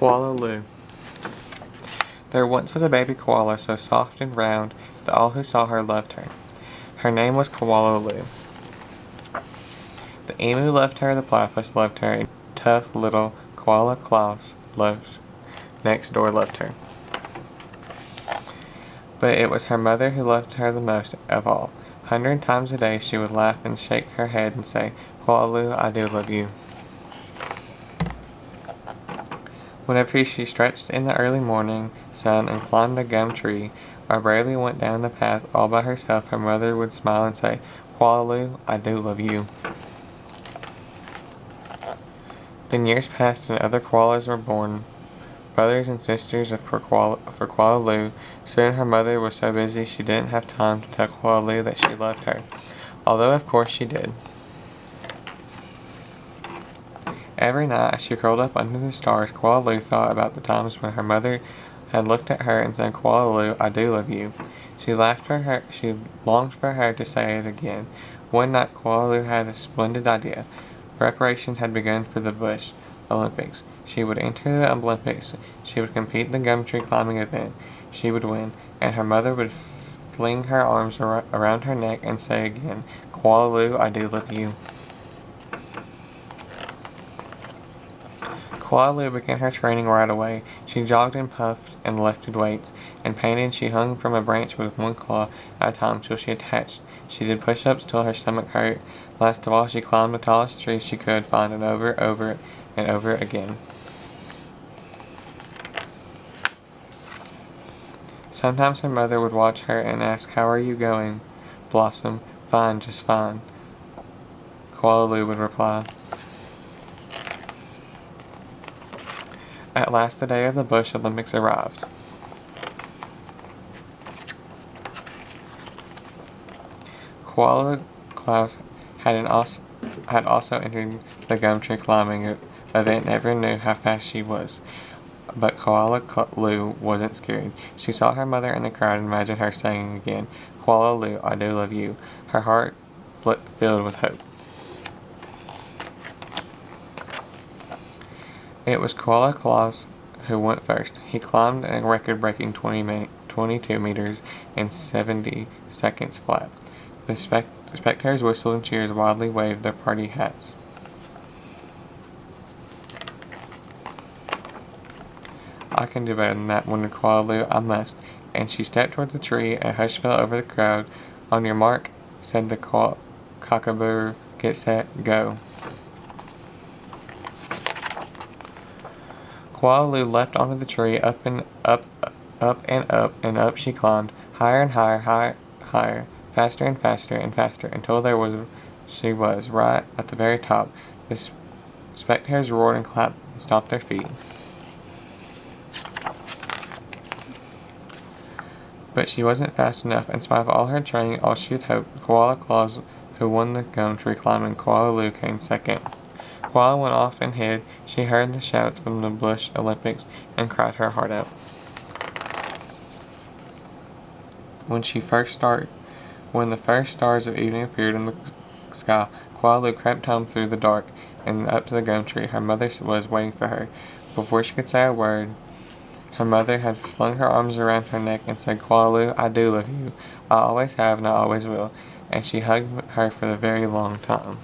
Koala Lou. There once was a baby koala so soft and round that all who saw her loved her. Her name was Koala Lou. The emu loved her, the platypus loved her, and tough little Koala Klaus loved next door loved her. But it was her mother who loved her the most of all. 100 times a day she would laugh and shake her head and say, "Koala Lou, I do love you." Whenever she stretched in the early morning sun and climbed a gum tree, or bravely went down the path all by herself, her mother would smile and say, "Koala Lou, I do love you." Then years passed and other koalas were born, brothers and sisters for Koala Lou. Soon her mother was so busy she didn't have time to tell Koala Lou that she loved her, although of course she did. Every night, as she curled up under the stars, Koala Lou thought about the times when her mother had looked at her and said, "Koala Lou, I do love you." She longed for her to say it again. One night, Koala Lou had a splendid idea. Preparations had begun for the Bush Olympics. She would enter the Olympics. She would compete in the gum tree climbing event. She would win, and her mother would fling her arms around her neck and say again, "Koala Lou, I do love you." Koala Lou began her training right away. She jogged and puffed and lifted weights, and painted. She hung from a branch with one claw at a time till she attached. She did push-ups till her stomach hurt. Last of all, she climbed the tallest tree she could find and over and over again. Sometimes her mother would watch her and ask, "How are you going, Blossom?" "Fine, just fine," Koala Lou would reply. At last the day of the Bush Olympics arrived. Koala Klaus had also entered the gum tree climbing event. Never knew how fast she was. But Koala Lou wasn't scared. She saw her mother in the crowd and imagined her saying again, "Koala Lou, I do love you." Her heart filled with hope. It was Koala Klaus who went first. He climbed a record-breaking 22 meters in 70 seconds flat. The spectators whistled and cheers wildly waved their party hats. "I can do better than that," wondered Koala Lou. "I must." And she stepped towards the tree. A hush fell over the crowd. "On your mark," said the cockaboo. "Get set, go." Koala Lou leapt onto the tree. Up and up, up and up, and up she climbed. Higher and higher, higher, faster and faster and faster, until she was right at the very top. The spectators roared and clapped and stomped their feet. But she wasn't fast enough. In spite of all her training, all she had hoped, Koala Klaus, who won the gum tree climbing, Koala Lou came second. Koala went off and hid. She heard the shouts from the Bush Olympics and cried her heart out. When the first stars of evening appeared in the sky, Koala Lou crept home through the dark and up to the gum tree. Her mother was waiting for her. Before she could say a word, her mother had flung her arms around her neck and said, "Koala Lou, I do love you. I always have and I always will." And she hugged her for a very long time.